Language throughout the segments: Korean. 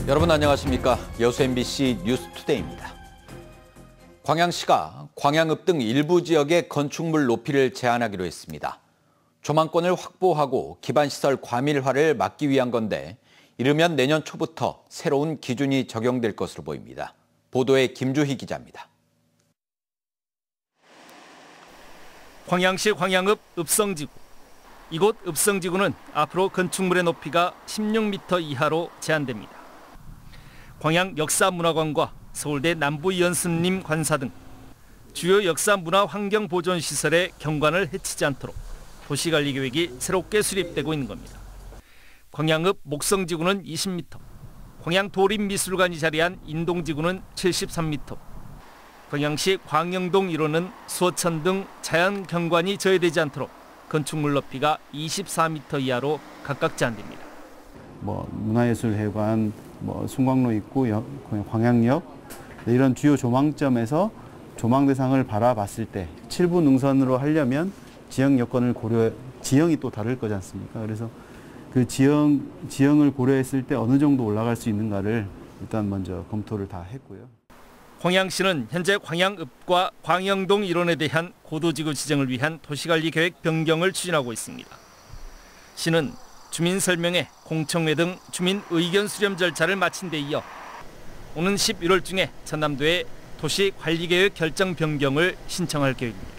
여러분 안녕하십니까? 여수 MBC 뉴스투데이입니다. 광양시가 광양읍 등 일부 지역의 건축물 높이를 제한하기로 했습니다. 조망권을 확보하고 기반시설 과밀화를 막기 위한 건데 이르면 내년 초부터 새로운 기준이 적용될 것으로 보입니다. 보도에 김주희 기자입니다. 광양시 광양읍 읍성지구. 이곳 읍성지구는 앞으로 건축물의 높이가 16m 이하로 제한됩니다. 광양 역사문화관과 서울대 남부연습림 관사 등 주요 역사문화환경보존시설의 경관을 해치지 않도록 도시관리계획이 새롭게 수립되고 있는 겁니다. 광양읍 목성지구는 20m, 광양도립미술관이 자리한 인동지구는 73m, 광양시 광영동 1호는 수어천 등 자연경관이 저해되지 않도록 건축물 높이가 24m 이하로 각각 제한됩니다. 문화예술회관, 순광로 입구, 광양역 이런 주요 조망점에서 조망 대상을 바라봤을 때 7부 능선으로 하려면 지형 여건을 지형이 또 다를 거지 않습니까? 그래서 그 지형을 고려했을 때 어느 정도 올라갈 수 있는가를 일단 먼저 검토를 다 했고요. 광양시는 현재 광양읍과 광영동 1원에 대한 고도지구 지정을 위한 도시관리계획 변경을 추진하고 있습니다. 시는 주민 설명회, 공청회 등 주민 의견 수렴 절차를 마친 데 이어 오는 11월 중에 전남도에 도시관리계획 결정 변경을 신청할 계획입니다.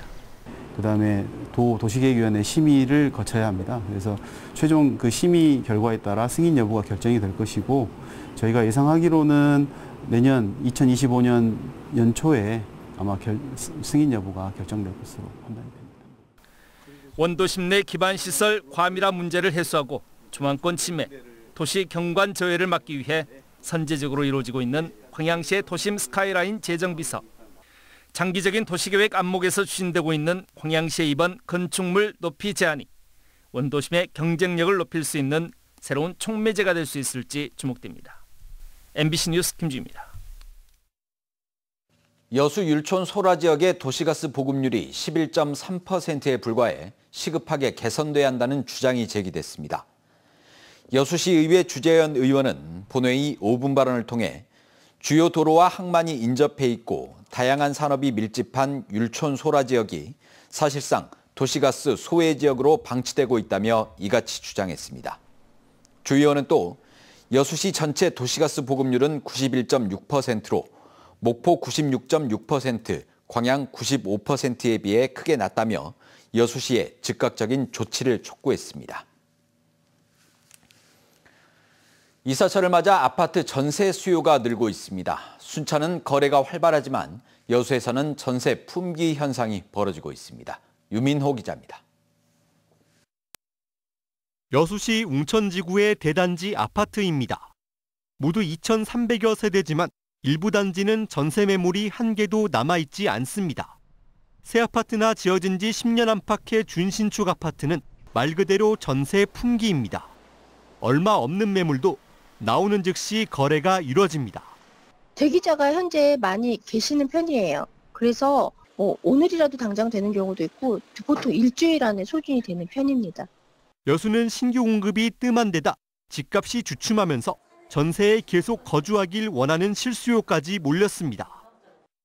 그다음에 도시계획위원회 심의를 거쳐야 합니다. 그래서 최종 그 심의 결과에 따라 승인 여부가 결정이 될 것이고 저희가 예상하기로는 내년 2025년 연초에 아마 승인 여부가 결정될 것으로 판단이 됩니다. 원도심 내 기반시설 과밀화 문제를 해소하고 조망권 침해, 도시 경관 저해를 막기 위해 선제적으로 이루어지고 있는 광양시의 도심 스카이라인 재정비 사업. 장기적인 도시계획 안목에서 추진되고 있는 광양시의 이번 건축물 높이 제한이 원도심의 경쟁력을 높일 수 있는 새로운 촉매제가 될 수 있을지 주목됩니다. MBC 뉴스 김주희입니다. 여수 율촌 소라 지역의 도시가스 보급률이 11.3%에 불과해 시급하게 개선돼야 한다는 주장이 제기됐습니다. 여수시의회 주재현 의원은 본회의 5분 발언을 통해 주요 도로와 항만이 인접해 있고 다양한 산업이 밀집한 율촌 소라 지역이 사실상 도시가스 소외 지역으로 방치되고 있다며 이같이 주장했습니다. 주 의원은 또 여수시 전체 도시가스 보급률은 91.6%로 목포 96.6%, 광양 95%에 비해 크게 낮다며 여수시에 즉각적인 조치를 촉구했습니다. 이사철을 맞아 아파트 전세 수요가 늘고 있습니다. 순천은 거래가 활발하지만 여수에서는 전세 품귀 현상이 벌어지고 있습니다. 유민호 기자입니다. 여수시 웅천지구의 대단지 아파트입니다. 모두 2,300여 세대지만 일부 단지는 전세 매물이 한 개도 남아있지 않습니다. 새 아파트나 지어진 지 10년 안팎의 준신축 아파트는 말 그대로 전세 품귀입니다. 얼마 없는 매물도 나오는 즉시 거래가 이루어집니다. 대기자가 현재 많이 계시는 편이에요. 그래서 오늘이라도 당장 되는 경우도 있고 보통 일주일 안에 소진이 되는 편입니다. 여수는 신규 공급이 뜸한 데다 집값이 주춤하면서 전세에 계속 거주하길 원하는 실수요까지 몰렸습니다.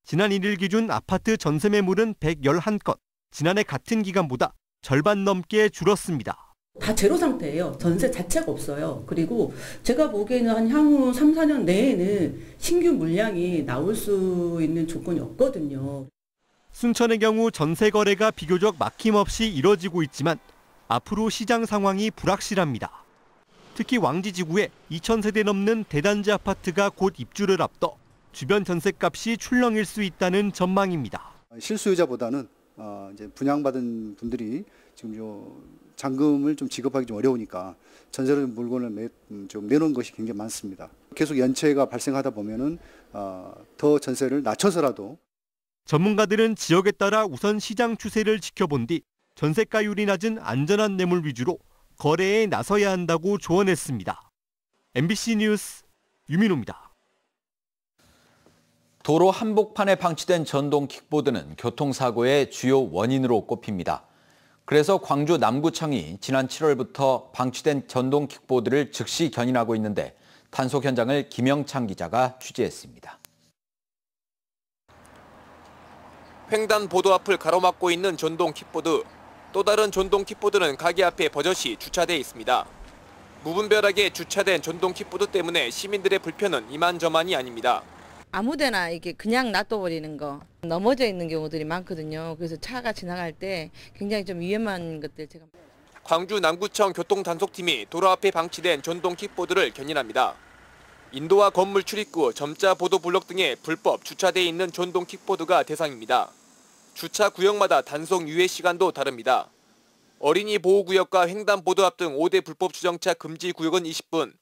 지난 1일 기준 아파트 전세 매물은 111건, 지난해 같은 기간보다 절반 넘게 줄었습니다. 다 제로 상태예요. 전세 자체가 없어요. 그리고 제가 보기에는 한 향후 3, 4년 내에는 신규 물량이 나올 수 있는 조건이 없거든요. 순천의 경우 전세 거래가 비교적 막힘없이 이뤄지고 있지만 앞으로 시장 상황이 불확실합니다. 특히 왕지지구에 2,000세대 넘는 대단지 아파트가 곧 입주를 앞둬 주변 전셋값이 출렁일 수 있다는 전망입니다. 실수요자보다는 이제 분양받은 분들이 지금 잔금을 좀 지급하기 좀 어려우니까 전세로 물건을 좀 내놓은 것이 굉장히 많습니다. 계속 연체가 발생하다 보면은 더 전세를 낮춰서라도. 전문가들은 지역에 따라 우선 시장 추세를 지켜본 뒤 전세가율이 낮은 안전한 매물 위주로 거래에 나서야 한다고 조언했습니다. MBC 뉴스 유민호입니다. 도로 한복판에 방치된 전동 킥보드는 교통사고의 주요 원인으로 꼽힙니다. 그래서 광주 남구청이 지난 7월부터 방치된 전동 킥보드를 즉시 견인하고 있는데 단속 현장을 김영창 기자가 취재했습니다. 횡단보도 앞을 가로막고 있는 전동 킥보드. 또 다른 전동 킥보드는 가게 앞에 버젓이 주차돼 있습니다. 무분별하게 주차된 전동 킥보드 때문에 시민들의 불편은 이만저만이 아닙니다. 아무데나 이게 그냥 놔둬버리는 거, 넘어져 있는 경우들이 많거든요. 그래서 차가 지나갈 때 굉장히 좀 위험한 것들 제가. 광주 남구청 교통단속팀이 도로 앞에 방치된 전동 킥보드를 견인합니다. 인도와 건물 출입구, 점자 보도 블록 등에 불법 주차돼 있는 전동 킥보드가 대상입니다. 주차 구역마다 단속 유예 시간도 다릅니다. 어린이 보호구역과 횡단보도 앞 등 5대 불법 주정차 금지 구역은 20분,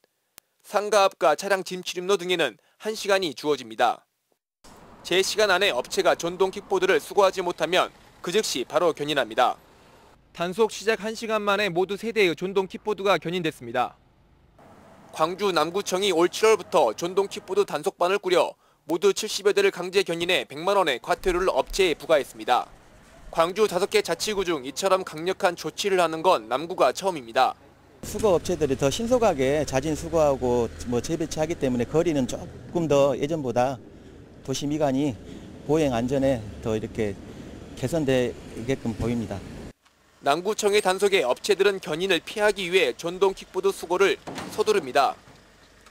상가 앞과 차량 짐 출입로 등에는 1시간이 주어집니다. 제 시간 안에 업체가 전동 킥보드를 수거하지 못하면 그 즉시 바로 견인합니다. 단속 시작 1시간 만에 모두 3대의 전동 킥보드가 견인됐습니다. 광주 남구청이 올 7월부터 전동 킥보드 단속반을 꾸려 모두 70여 대를 강제 견인해 100만 원의 과태료를 업체에 부과했습니다. 광주 5개 자치구 중 이처럼 강력한 조치를 하는 건 남구가 처음입니다. 수거 업체들이 더 신속하게 자진 수거하고 재배치하기 때문에 거리는 조금 더 예전보다 도시 미관이 보행 안전에 더 이렇게 개선되게끔 보입니다. 남구청의 단속에 업체들은 견인을 피하기 위해 전동 킥보드 수거를 서두릅니다.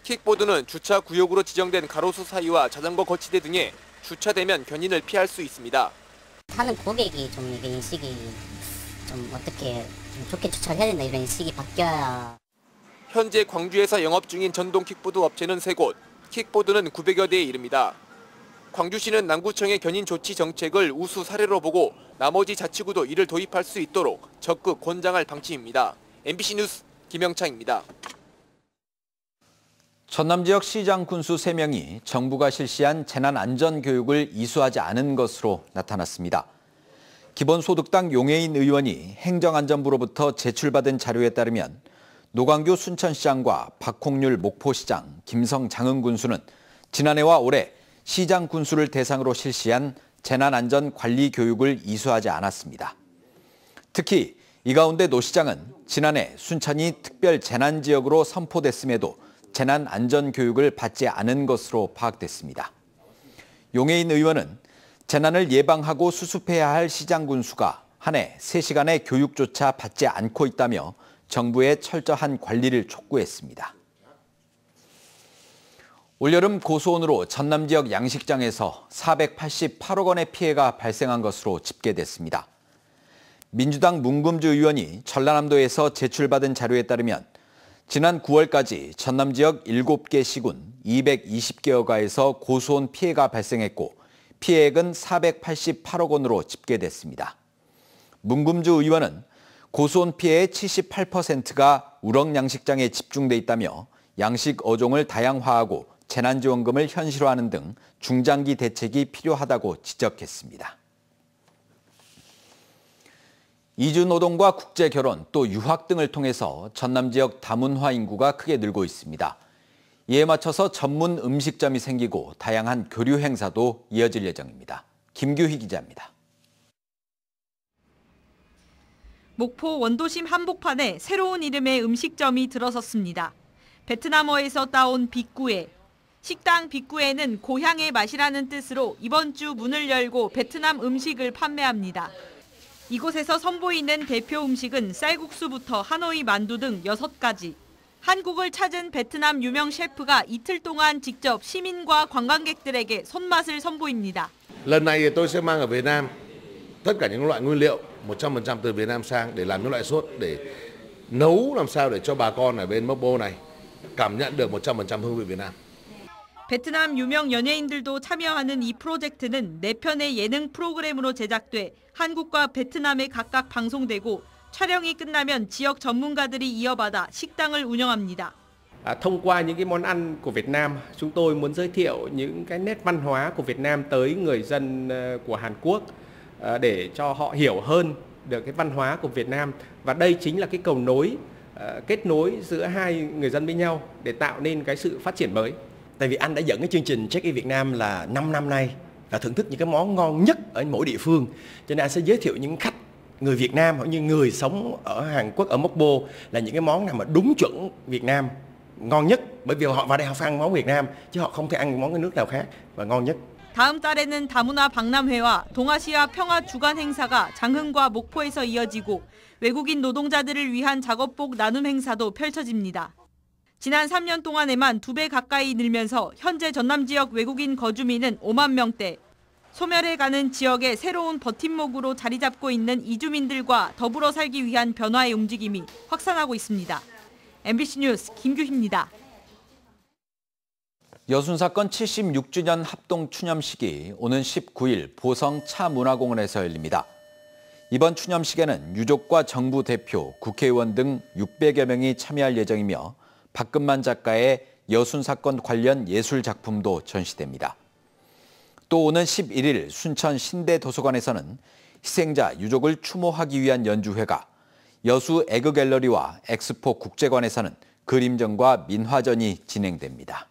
킥보드는 주차 구역으로 지정된 가로수 사이와 자전거 거치대 등에 주차되면 견인을 피할 수 있습니다. 타는 고객이 좀 이게 인식이 좀 어떻게 좀 좋게 주차를 해야 된다 이런 인식이 바뀌어야. 현재 광주에서 영업 중인 전동 킥보드 업체는 3곳, 킥보드는 900여 대에 이릅니다. 광주시는 남구청의 견인 조치 정책을 우수 사례로 보고 나머지 자치구도 이를 도입할 수 있도록 적극 권장할 방침입니다. MBC 뉴스 김영창입니다. 전남 지역 시장 군수 3명이 정부가 실시한 재난안전교육을 이수하지 않은 것으로 나타났습니다. 기본소득당 용해인 의원이 행정안전부로부터 제출받은 자료에 따르면 노광규 순천시장과 박홍률 목포시장, 김성 장흥 군수는 지난해와 올해 시장 군수를 대상으로 실시한 재난안전관리교육을 이수하지 않았습니다. 특히 이 가운데 노 시장은 지난해 순천이 특별 재난지역으로 선포됐음에도 재난안전교육을 받지 않은 것으로 파악됐습니다. 용해인 의원은 재난을 예방하고 수습해야 할 시장 군수가 한 해 3시간의 교육조차 받지 않고 있다며 정부의 철저한 관리를 촉구했습니다. 올여름 고수온으로 전남 지역 양식장에서 488억 원의 피해가 발생한 것으로 집계됐습니다. 민주당 문금주 의원이 전라남도에서 제출받은 자료에 따르면 지난 9월까지 전남 지역 7개 시군 220개 여가에서 고수온 피해가 발생했고 피해액은 488억 원으로 집계됐습니다. 문금주 의원은 고수온 피해의 78%가 우럭 양식장에 집중돼 있다며 양식 어종을 다양화하고 재난지원금을 현실화하는 등 중장기 대책이 필요하다고 지적했습니다. 이주노동과 국제결혼 또 유학 등을 통해서 전남 지역 다문화 인구가 크게 늘고 있습니다. 이에 맞춰서 전문 음식점이 생기고 다양한 교류 행사도 이어질 예정입니다. 김규희 기자입니다. 목포 원도심 한복판에 새로운 이름의 음식점이 들어섰습니다. 베트남어에서 따온 빅구에. 식당 빅구에는 고향의 맛이라는 뜻으로 이번 주 문을 열고 베트남 음식을 판매합니다. 이곳에서 선보이는 대표 음식은 쌀국수부터 하노이 만두 등 6가지. 한국을 찾은 베트남 유명 셰프가 이틀 동안 직접 시민과 관광객들에게 손맛을 선보입니다. Lần này tôi sẽ mang ở Việt Nam tất cả những loại nguyên liệu 100% từ Việt Nam sang để làm những loại sốt để nấu làm sao để cho bà con ở bên Moppo này cảm nhận được 100% hương vị Việt Nam. 베트남 유명 연예인들도 참여하는 이 프로젝트는 4편의 예능 프로그램으로 제작돼 한국과 베트남에 각각 방송되고 촬영이 끝나면 지역 전문가들이 이어받아 식당을 운영합니다. Thông qua những cái món ăn của Việt Nam, chúng tôi muốn giới thiệu những cái nét văn hóa của Việt Nam tới người dân của Hàn Quốc để cho họ hiểu hơn được cái văn hóa của Việt Nam và đây chính là cái cầu nối kết nối giữa hai người dân với nhau để tạo nên cái sự phát triển mới. Tại vì anh đã dẫn cái chương trình Check In Việt Nam là 5 năm nay và thưởng thức những cái món ngon nhất ở mỗi địa phương. Cho nên anh sẽ giới thiệu những khách người Việt Nam hoặc như người sống ở Hàn Quốc, ở Mokpo là những cái món nào mà đúng chuẩn Việt Nam, ngon nhất. Bởi vì họ vào đây họ phải ăn món Việt Nam chứ họ không thể ăn món cái nước nào khác và ngon nhất. 다음 달에는 다문화 박람회와 동아시아 평화 주간 행사가 장흥과 목포에서 이어지고 외국인 노동자들을 위한 작업복 나눔 행사도 펼쳐집니다. 지난 3년 동안에만 2배 가까이 늘면서 현재 전남 지역 외국인 거주민은 5만 명대, 소멸해가는 지역의 새로운 버팀목으로 자리 잡고 있는 이주민들과 더불어 살기 위한 변화의 움직임이 확산하고 있습니다. MBC 뉴스 김규희입니다. 여순사건 76주년 합동 추념식이 오는 19일 보성 차문화공원에서 열립니다. 이번 추념식에는 유족과 정부 대표, 국회의원 등 600여 명이 참여할 예정이며 박금만 작가의 여순사건 관련 예술작품도 전시됩니다. 또 오는 11일 순천 신대도서관에서는 희생자 유족을 추모하기 위한 연주회가, 여수 에그갤러리와 엑스포 국제관에서는 그림전과 민화전이 진행됩니다.